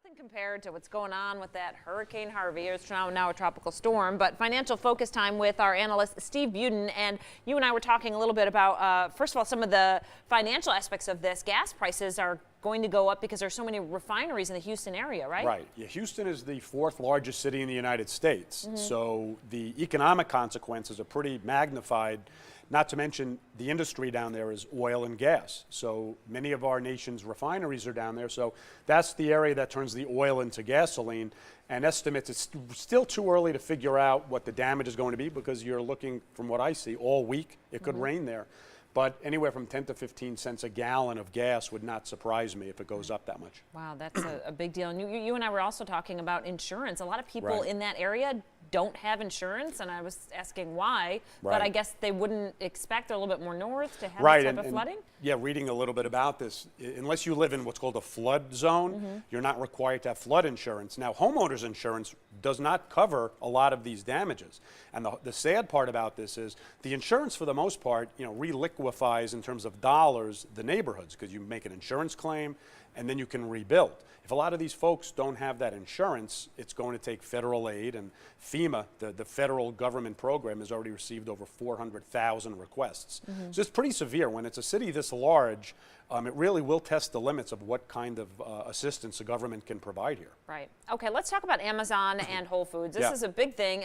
Nothing compared to what's going on with that Hurricane Harvey. It's now a tropical storm, but financial focus time with our analyst Steve Budin. And you and I were talking a little bit about, first of all, some of the financial aspects of this. Gas prices are going to go up because there's so many refineries in the Houston area, right? Right. Yeah, Houston is the fourth largest city in the United States. So the economic consequences are pretty magnified. Not to mention the industry down there is oil and gas. So many of our nation's refineries are down there. So that's the area that turns the oil into gasoline. And estimates, it's still too early to figure out what the damage is going to be because you're looking, from what I see, all week. It could rain there. But anywhere from 10 to 15 cents a gallon of gas would not surprise me if it goes up that much. Wow, that's a big deal. And you and I were also talking about insurance. A lot of people in that area don't have insurance, and I was asking why, but I guess they wouldn't expect a little bit more north to have this type of flooding? Yeah, reading a little bit about this, unless you live in what's called a flood zone, you're not required to have flood insurance. Now, homeowners insurance does not cover a lot of these damages. And the sad part about this is the insurance, for the most part, reliquefies in terms of dollars the neighborhoods, because you make an insurance claim and then you can rebuild. If a lot of these folks don't have that insurance, it's going to take federal aid, and FEMA, the federal government program, has already received over 400,000 requests. So it's pretty severe. When it's a city this large, it really will test the limits of what kind of assistance the government can provide here. Right. Okay, let's talk about Amazon and Whole Foods. This is a big thing.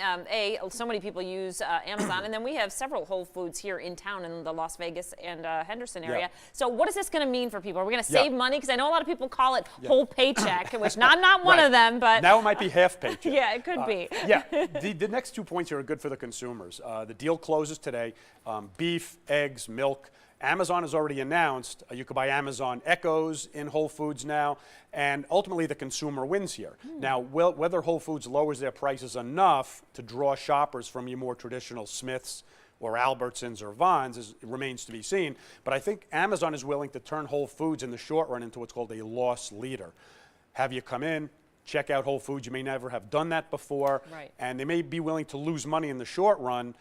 So many people use Amazon, and then we have several Whole Foods here in town in the Las Vegas and Henderson area. So what is this going to mean for people? Are we going to save money? Because I know a lot of people call it whole paycheck, which I'm not one of them, but now it might be half paycheck. Yeah, it could be. The next 2 points here are good for the consumers. The deal closes today. Beef, eggs, milk. Amazon has already announced you could buy Amazon Echoes in Whole Foods now, and ultimately the consumer wins here. Now, whether Whole Foods lowers their prices enough to draw shoppers from your more traditional Smiths or Albertsons or Vons remains to be seen, but I think Amazon is willing to turn Whole Foods in the short run into what's called a loss leader. Have you come in, check out Whole Foods. You may never have done that before, and they may be willing to lose money in the short run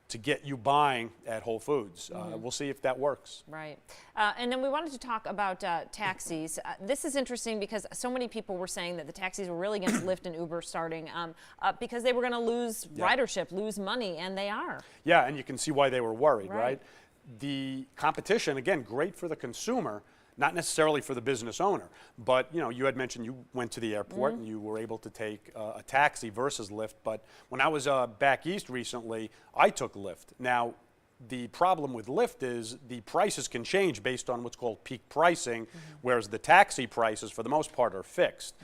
to get you buying at Whole Foods. We'll see if that works. Right. And then we wanted to talk about taxis. This is interesting because so many people were saying that the taxis were really against Lyft and Uber starting because they were going to lose ridership, lose money, and they are. Yeah, and you can see why they were worried, right? The competition, again, great for the consumer, not necessarily for the business owner, but you had mentioned you went to the airport and you were able to take a taxi versus Lyft, but when I was back east recently, I took Lyft. Now, the problem with Lyft is the prices can change based on what's called peak pricing, whereas the taxi prices, for the most part, are fixed.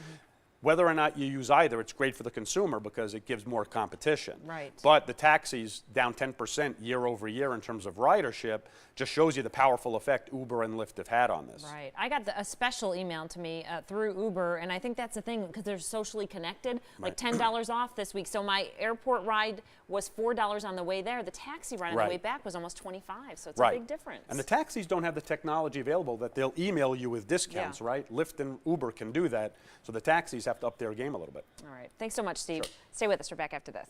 Whether or not you use either, it's great for the consumer because it gives more competition. Right. But the taxis down 10% year over year in terms of ridership just shows you the powerful effect Uber and Lyft have had on this. Right. I got a special email to me through Uber, and I think that's the thing because they're socially connected, like $10 off this week. So my airport ride was $4 on the way there. The taxi ride on the way back was almost $25, so it's a big difference. And the taxis don't have the technology available that they'll email you with discounts, right? Lyft and Uber can do that, so the taxis have to up their game a little bit. All right. Thanks so much, Steve. Stay with us. We're back after this.